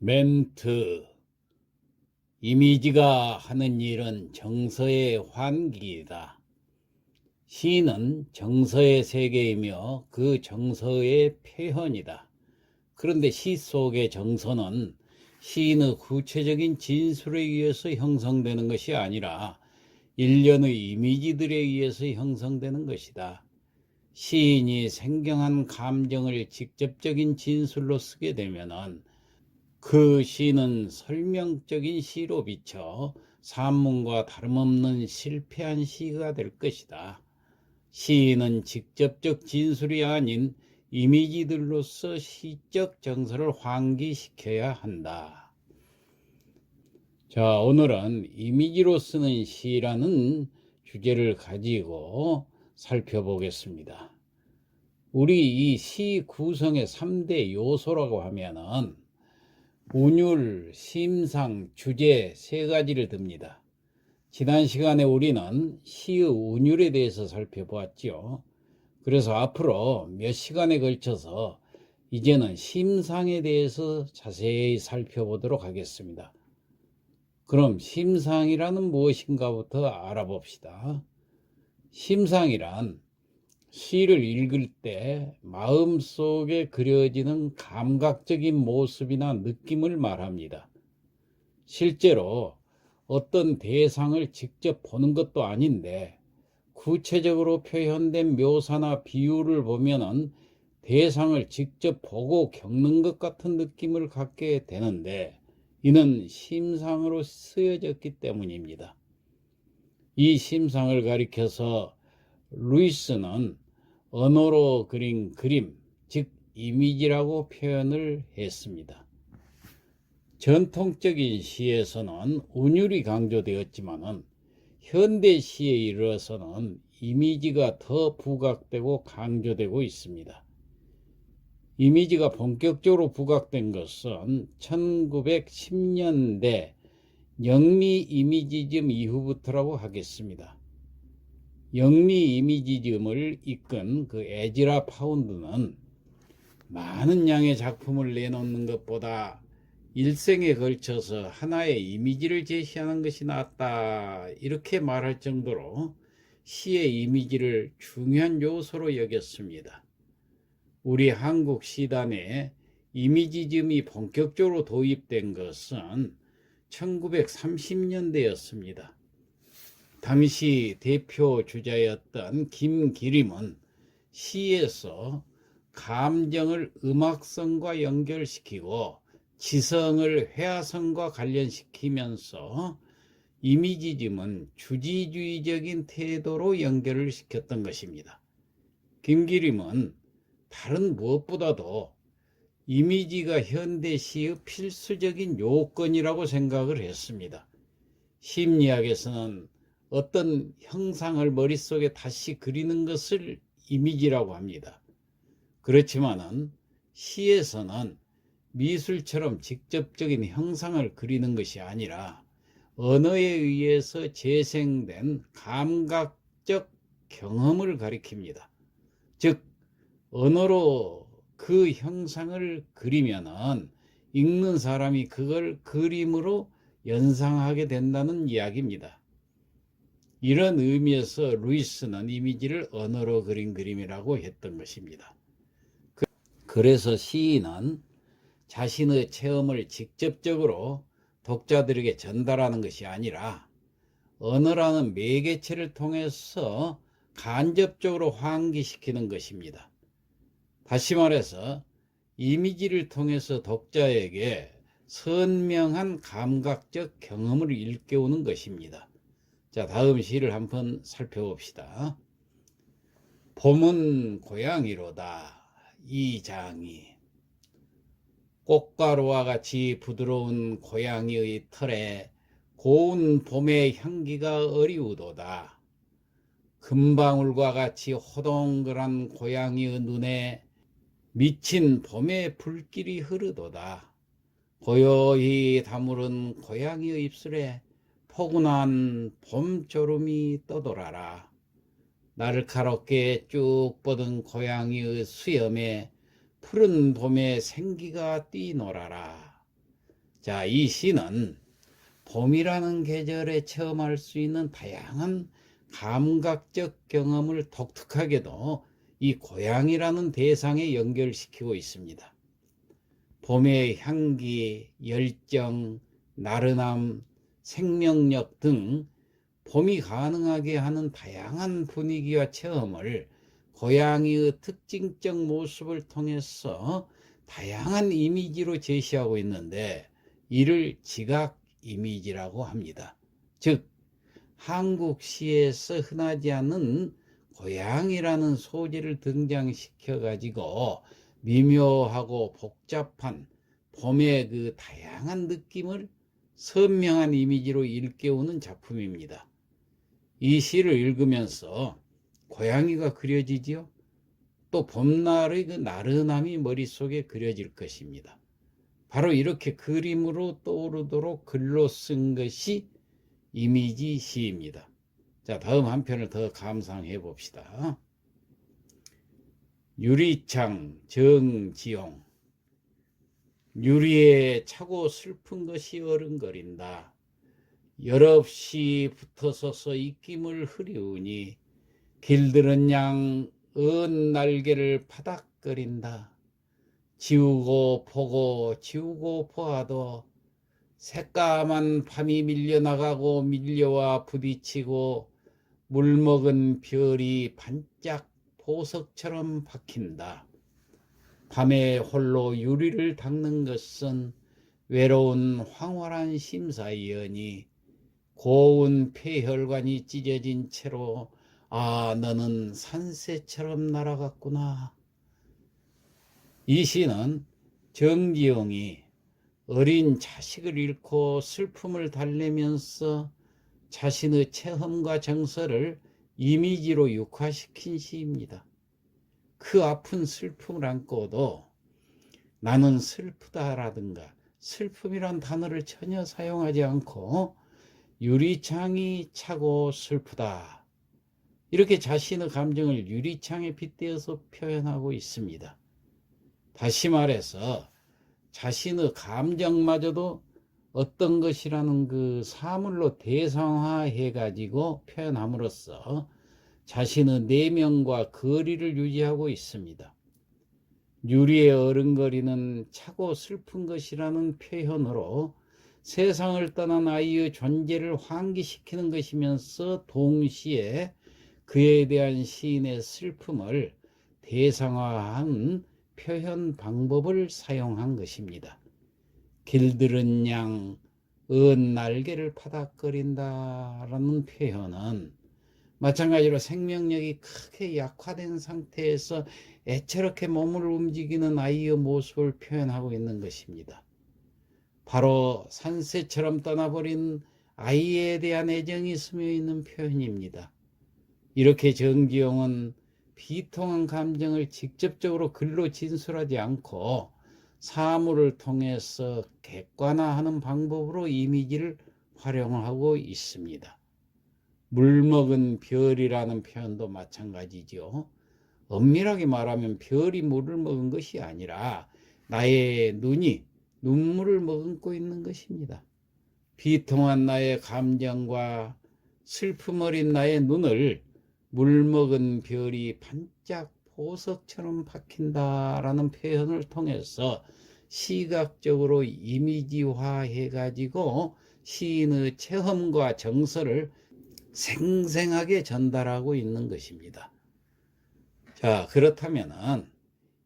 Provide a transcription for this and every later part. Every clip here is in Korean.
멘트. 이미지가 하는 일은 정서의 환기이다. 시는 정서의 세계이며 그 정서의 표현이다. 그런데 시 속의 정서는 시인의 구체적인 진술에 의해서 형성되는 것이 아니라 일련의 이미지들에 의해서 형성되는 것이다. 시인이 생경한 감정을 직접적인 진술로 쓰게 되면은 그 시는 설명적인 시로 비쳐 산문과 다름없는 실패한 시가 될 것이다. 시인은 직접적 진술이 아닌 이미지들로서 시적 정서를 환기시켜야 한다. 자, 오늘은 이미지로 쓰는 시라는 주제를 가지고 살펴보겠습니다. 우리 이 시 구성의 3대 요소라고 하면은 운율, 심상, 주제 세 가지를 듭니다. 지난 시간에 우리는 시의 운율에 대해서 살펴보았지요. 그래서 앞으로 몇 시간에 걸쳐서 이제는 심상에 대해서 자세히 살펴보도록 하겠습니다. 그럼 심상이라는 무엇인가부터 알아봅시다. 심상이란 시를 읽을 때 마음속에 그려지는 감각적인 모습이나 느낌을 말합니다. 실제로 어떤 대상을 직접 보는 것도 아닌데 구체적으로 표현된 묘사나 비유를 보면은 대상을 직접 보고 겪는 것 같은 느낌을 갖게 되는데 이는 심상으로 쓰여졌기 때문입니다. 이 심상을 가리켜서 루이스는 언어로 그린 그림, 즉 이미지라고 표현을 했습니다. 전통적인 시에서는 운율이 강조되었지만 현대 시에 이르러서는 이미지가 더 부각되고 강조되고 있습니다. 이미지가 본격적으로 부각된 것은 1910년대 영미 이미지즘 이후부터라고 하겠습니다. 영미 이미지즘을 이끈 그 에즈라 파운드는 많은 양의 작품을 내놓는 것보다 일생에 걸쳐서 하나의 이미지를 제시하는 것이 낫다, 이렇게 말할 정도로 시의 이미지를 중요한 요소로 여겼습니다. 우리 한국 시단에 이미지즘이 본격적으로 도입된 것은 1930년대였습니다. 당시 대표 주자였던 김기림은 시에서 감정을 음악성과 연결시키고 지성을 회화성과 관련시키면서 이미지즘은 주지주의적인 태도로 연결을 시켰던 것입니다. 김기림은 다른 무엇보다도 이미지가 현대시의 필수적인 요건이라고 생각을 했습니다. 심리학에서는 어떤 형상을 머릿속에 다시 그리는 것을 이미지라고 합니다. 그렇지만은 시에서는 미술처럼 직접적인 형상을 그리는 것이 아니라 언어에 의해서 재생된 감각적 경험을 가리킵니다. 즉, 언어로 그 형상을 그리면은 읽는 사람이 그걸 그림으로 연상하게 된다는 이야기입니다. 이런 의미에서 루이스는 이미지를 언어로 그린 그림이라고 했던 것입니다. 그래서 시인은 자신의 체험을 직접적으로 독자들에게 전달하는 것이 아니라 언어라는 매개체를 통해서 간접적으로 환기시키는 것입니다. 다시 말해서 이미지를 통해서 독자에게 선명한 감각적 경험을 일깨우는 것입니다. 자, 다음 시를 한번 살펴봅시다. 봄은 고양이로다. 이장이. 꽃가루와 같이 부드러운 고양이의 털에 고운 봄의 향기가 어리우도다. 금방울과 같이 호동그란 고양이의 눈에 미친 봄의 불길이 흐르도다. 고요히 다무른 고양이의 입술에 포근한 봄조름이 떠돌아라. 날카롭게 쭉 뻗은 고양이의 수염에 푸른 봄의 생기가 뛰놀아라. 자, 이 시는 봄이라는 계절에 체험할 수 있는 다양한 감각적 경험을 독특하게도 이 고향이라는 대상에 연결시키고 있습니다. 봄의 향기, 열정, 나른함, 생명력 등 봄이 가능하게 하는 다양한 분위기와 체험을 고양이의 특징적 모습을 통해서 다양한 이미지로 제시하고 있는데, 이를 지각 이미지라고 합니다. 즉, 한국 시에서 흔하지 않은 고양이라는 소재를 등장시켜 가지고 미묘하고 복잡한 봄의 그 다양한 느낌을 선명한 이미지로 일깨우는 작품입니다. 이 시를 읽으면서 고양이가 그려지지요. 또 봄날의 그 나른함이 머릿속에 그려질 것입니다. 바로 이렇게 그림으로 떠오르도록 글로 쓴 것이 이미지 시입니다. 자, 다음 한 편을 더 감상해 봅시다. 유리창, 정지용. 유리에 차고 슬픈 것이 어른거린다. 열없이 붙어서서 입김을 흐리우니 길들은 양 언 날개를 파닥거린다. 지우고 보고 지우고 보아도 새까만 밤이 밀려나가고 밀려와 부딪히고 물먹은 별이 반짝 보석처럼 박힌다. 밤에 홀로 유리를 닦는 것은 외로운 황홀한 심사위원이 고운 폐혈관이 찢어진 채로 너는 산새처럼 날아갔구나. 이 시는 정지용이 어린 자식을 잃고 슬픔을 달래면서 자신의 체험과 정서를 이미지로 육화시킨 시입니다. 그 아픈 슬픔을 안고도 나는 슬프다라든가 슬픔이란 단어를 전혀 사용하지 않고 유리창이 차고 슬프다, 이렇게 자신의 감정을 유리창에 빗대어서 표현하고 있습니다. 다시 말해서 자신의 감정마저도 어떤 것이라는 그 사물로 대상화해 가지고 표현함으로써 자신의 내면과 거리를 유지하고 있습니다. 유리에 어른거리는 차고 슬픈 것이라는 표현으로 세상을 떠난 아이의 존재를 환기시키는 것이면서 동시에 그에 대한 시인의 슬픔을 대상화한 표현 방법을 사용한 것입니다. 길들은 양 언 날개를 파닥거린다라는 표현은 마찬가지로 생명력이 크게 약화된 상태에서 애처롭게 몸을 움직이는 아이의 모습을 표현하고 있는 것입니다. 바로 산새처럼 떠나버린 아이에 대한 애정이 스며 있는 표현입니다. 이렇게 정지용은 비통한 감정을 직접적으로 글로 진술하지 않고 사물을 통해서 객관화하는 방법으로 이미지를 활용하고 있습니다. 물먹은 별이라는 표현도 마찬가지죠. 엄밀하게 말하면 별이 물을 먹은 것이 아니라 나의 눈이 눈물을 머금고 있는 것입니다. 비통한 나의 감정과 슬픔 어린 나의 눈을 물먹은 별이 반짝 보석처럼 박힌다라는 표현을 통해서 시각적으로 이미지화해 가지고 시인의 체험과 정서를 생생하게 전달하고 있는 것입니다. 자, 그렇다면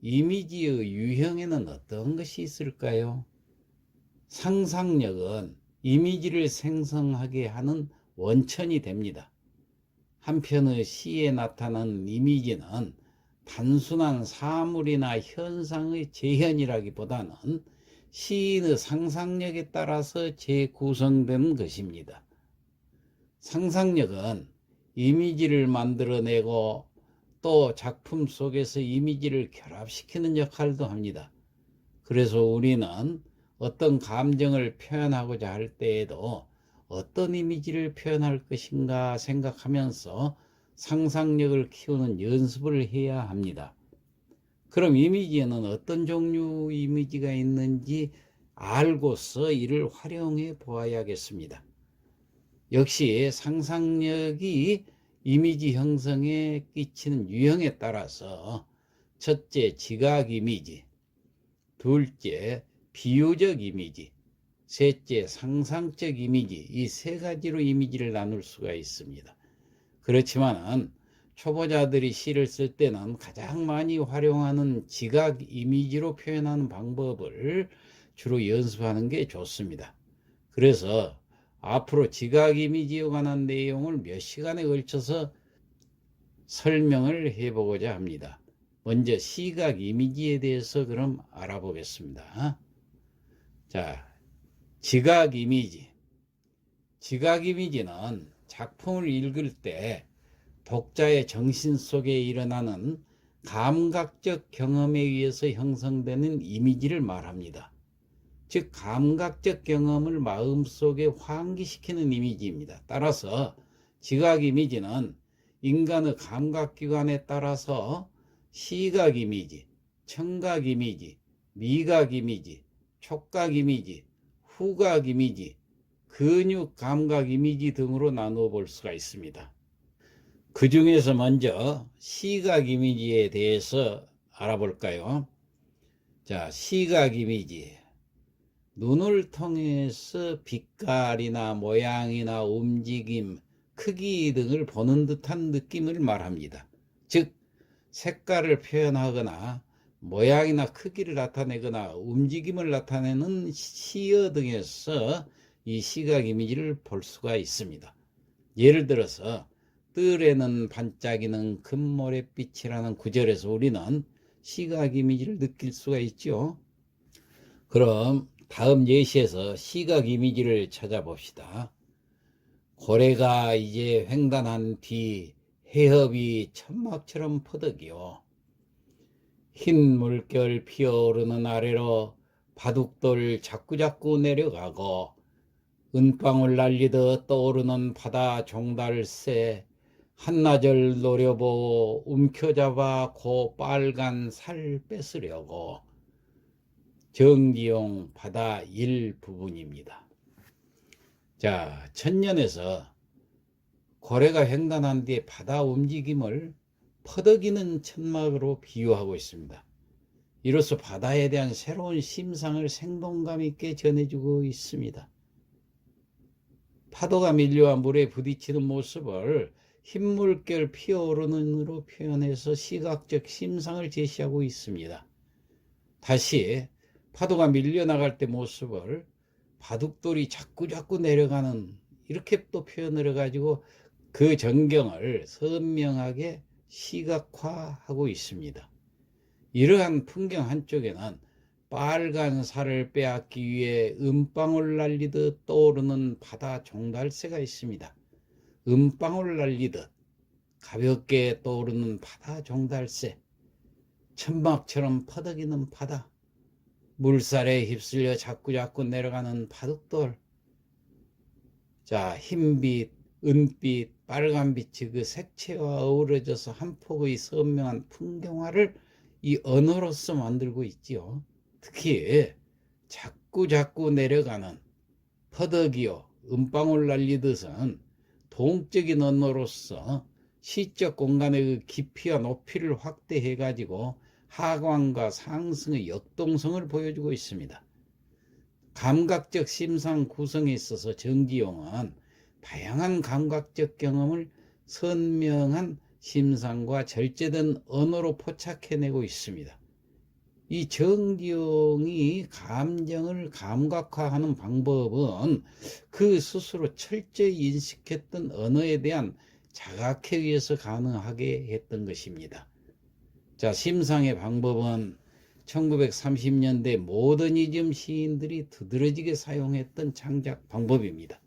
이미지의 유형에는 어떤 것이 있을까요? 상상력은 이미지를 생성하게 하는 원천이 됩니다. 한편의 시에 나타난 이미지는 단순한 사물이나 현상의 재현이라기보다는 시인의 상상력에 따라서 재구성된 것입니다. 상상력은 이미지를 만들어내고 또 작품 속에서 이미지를 결합시키는 역할도 합니다. 그래서 우리는 어떤 감정을 표현하고자 할 때에도 어떤 이미지를 표현할 것인가 생각하면서 상상력을 키우는 연습을 해야 합니다. 그럼 이미지에는 어떤 종류 이미지가 있는지 알고서 이를 활용해 보아야겠습니다. 역시 상상력이 이미지 형성에 끼치는 유형에 따라서 첫째, 지각 이미지, 둘째, 비유적 이미지, 셋째, 상상적 이미지, 이 세 가지로 이미지를 나눌 수가 있습니다. 그렇지만 초보자들이 시를 쓸 때는 가장 많이 활용하는 지각 이미지로 표현하는 방법을 주로 연습하는 게 좋습니다. 그래서 앞으로 지각 이미지에 관한 내용을 몇 시간에 걸쳐서 설명을 해보고자 합니다. 먼저 시각 이미지에 대해서 그럼 알아보겠습니다. 자, 지각 이미지. 지각 이미지는 작품을 읽을 때 독자의 정신 속에 일어나는 감각적 경험에 의해서 형성되는 이미지를 말합니다. 즉 감각적 경험을 마음속에 환기시키는 이미지입니다. 따라서 지각 이미지는 인간의 감각기관에 따라서 시각 이미지, 청각 이미지, 미각 이미지, 촉각 이미지, 후각 이미지, 근육 감각 이미지 등으로 나누어 볼 수가 있습니다. 그 중에서 먼저 시각 이미지에 대해서 알아볼까요? 자, 시각 이미지. 눈을 통해서 빛깔이나 모양이나 움직임, 크기 등을 보는 듯한 느낌을 말합니다. 즉, 색깔을 표현하거나 모양이나 크기를 나타내거나 움직임을 나타내는 시어 등에서 이 시각 이미지를 볼 수가 있습니다. 예를 들어서 뜰에는 반짝이는 금모래빛이라는 구절에서 우리는 시각 이미지를 느낄 수가 있죠. 그럼 다음 예시에서 시각 이미지를 찾아봅시다. 고래가 이제 횡단한 뒤 해협이 천막처럼 퍼득이요. 흰 물결 피어오르는 아래로 바둑돌 자꾸자꾸 내려가고 은방울 날리듯 떠오르는 바다 종달새 한나절 노려보고 움켜잡아 고 빨간 살 뺏으려고. 정기용 바다 일부분입니다. 자, 천년에서 고래가 횡단한 뒤에 바다 움직임을 퍼덕이는 천막으로 비유하고 있습니다. 이로써 바다에 대한 새로운 심상을 생동감 있게 전해주고 있습니다. 파도가 밀려와 물에 부딪히는 모습을 흰물결 피어오르는으로 표현해서 시각적 심상을 제시하고 있습니다. 다시 파도가 밀려나갈 때 모습을 바둑돌이 자꾸자꾸 내려가는 이렇게 또 표현을 해가지고 그 전경을 선명하게 시각화하고 있습니다. 이러한 풍경 한쪽에는 빨간 살을 빼앗기 위해 은방울 날리듯 떠오르는 바다 종달새가 있습니다. 은방울 날리듯 가볍게 떠오르는 바다 종달새, 천막처럼 퍼덕이는 바다, 물살에 휩쓸려 자꾸자꾸 내려가는 바둑돌. 자, 흰빛, 은빛, 빨간빛이 그 색채와 어우러져서 한 폭의 선명한 풍경화를 이 언어로서 만들고 있지요. 특히 자꾸자꾸 내려가는 퍼덕이요, 은방울 날리듯은 동적인 언어로서 시적 공간의 그 깊이와 높이를 확대해 가지고 하강과 상승의 역동성을 보여주고 있습니다. 감각적 심상 구성에 있어서 정기용은 다양한 감각적 경험을 선명한 심상과 절제된 언어로 포착해내고 있습니다. 이 정기용이 감정을 감각화하는 방법은 그 스스로 철저히 인식했던 언어에 대한 자각에 의해서 가능하게 했던 것입니다. 자, 심상의 방법은 1930년대 모더니즘 시인들이 두드러지게 사용했던 창작 방법입니다.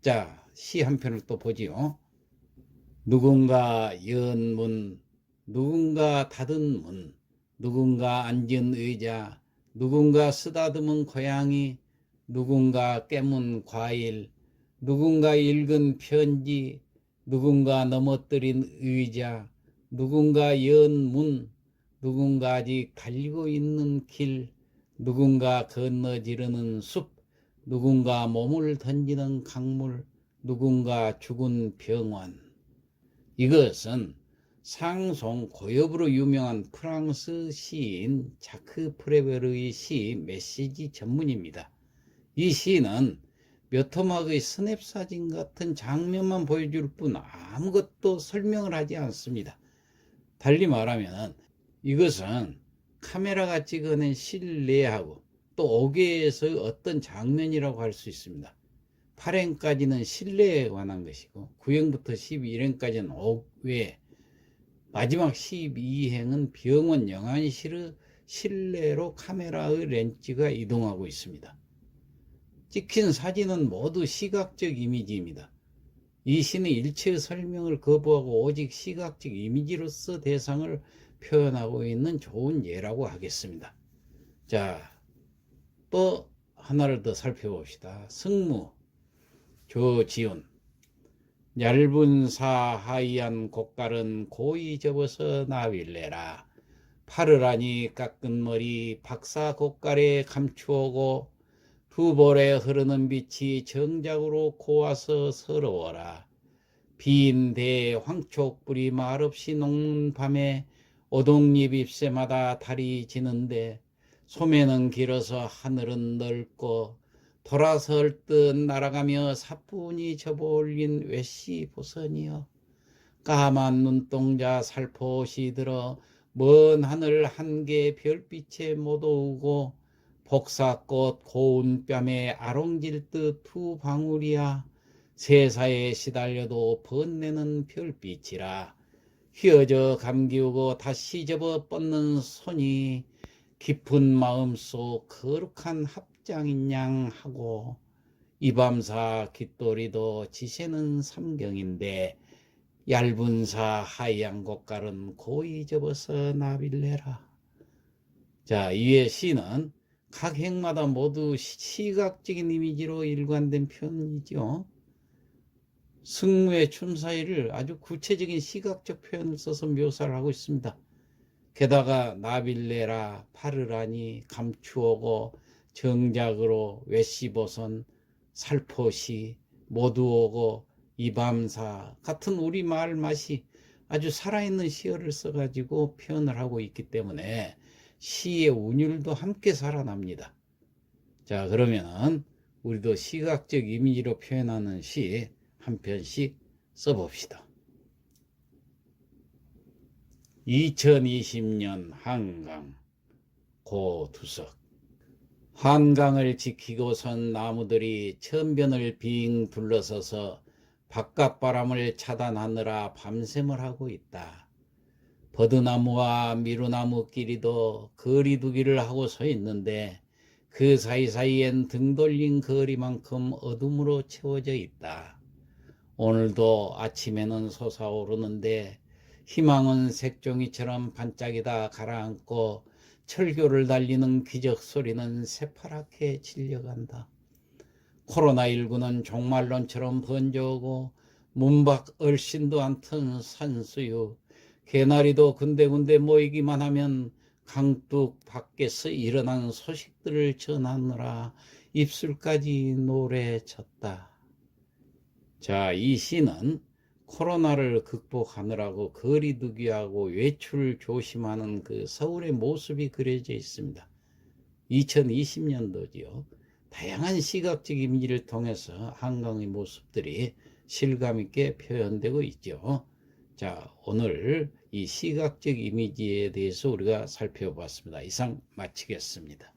자, 시 한 편을 또 보지요. 누군가 연 문, 누군가 닫은 문, 누군가 앉은 의자, 누군가 쓰다듬은 고양이, 누군가 깨문 과일, 누군가 읽은 편지, 누군가 넘어뜨린 의자, 누군가 연 문, 누군가 아직 달리고 있는 길, 누군가 건너지르는 숲, 누군가 몸을 던지는 강물, 누군가 죽은 병원. 이것은 상송 고엽으로 유명한 프랑스 시인 자크 프레베르의 시 메시지 전문입니다. 이 시는 몇 토막의 스냅 사진 같은 장면만 보여줄 뿐 아무것도 설명을 하지 않습니다. 달리 말하면 이것은 카메라가 찍어낸 실내하고 또 5개에서의 어떤 장면이라고 할 수 있습니다. 8행까지는 실내에 관한 것이고 9행부터 12행까지는 5외, 마지막 12행은 병원 영안실의 실내로 카메라의 렌즈가 이동하고 있습니다. 찍힌 사진은 모두 시각적 이미지입니다. 이 시는 일체의 설명을 거부하고 오직 시각적 이미지로서 대상을 표현하고 있는 좋은 예라고 하겠습니다. 자, 또 하나를 더 살펴봅시다. 승무, 조지훈. 얇은 사 하얀 곶갈은 고이 접어서 나빌래라. 파르라니 깎은 머리 박사 곶갈에 감추오고 두 볼에 흐르는 빛이 정작으로 고와서 서러워라. 빈 대 황촉불이 말없이 녹는 밤에 오동잎 잎새마다 달이 지는데 소매는 길어서 하늘은 넓고 돌아설 듯 날아가며 사뿐히 접어올린 외시 보선이여. 까만 눈동자 살포시 들어 먼 하늘 한개 별빛에 못 오고 복사꽃 고운 뺨에 아롱질 듯 두 방울이야. 세사에 시달려도 번내는 별빛이라. 휘어져 감기우고 다시 접어 뻗는 손이 깊은 마음속 거룩한 합장인 양 하고 이 밤사 깃돌이도 지새는 삼경인데 얇은 사 하얀 곶갈은 고이 접어서 나빌래라. 자, 이에 시는 각 행마다 모두 시각적인 이미지로 일관된 표현이죠. 승무의 춤사위를 아주 구체적인 시각적 표현을 써서 묘사를 하고 있습니다. 게다가 나빌레라, 파르라니, 감추오고, 정작으로, 외시보선, 살포시, 모두 오고, 이밤사 같은 우리말 맛이 아주 살아있는 시어를 써가지고 표현을 하고 있기 때문에 시의 운율도 함께 살아납니다. 자, 그러면 우리도 시각적 이미지로 표현하는 시 한 편씩 써봅시다. 2020년 한강 고두석. 한강을 지키고선 나무들이 천변을 빙 둘러서서 바깥바람을 차단하느라 밤샘을 하고 있다. 버드나무와 미루나무끼리도 거리두기를 하고 서 있는데 그 사이사이엔 등 돌린 거리만큼 어둠으로 채워져 있다. 오늘도 아침에는 솟아오르는데 희망은 색종이처럼 반짝이다 가라앉고 철교를 달리는 기적 소리는 새파랗게 질려간다. 코로나19는 종말론처럼 번져오고 문밖 얼씬도 않던 산수유, 개나리도 군데군데 모이기만 하면 강둑 밖에서 일어난 소식들을 전하느라 입술까지 노래쳤다. 자, 이 시는 코로나를 극복하느라고 거리두기하고 외출 조심하는 그 서울의 모습이 그려져 있습니다. 2020년도지요. 다양한 시각적 이미지를 통해서 한강의 모습들이 실감 있게 표현되고 있죠. 자, 오늘 이 시각적 이미지에 대해서 우리가 살펴봤습니다. 이상 마치겠습니다.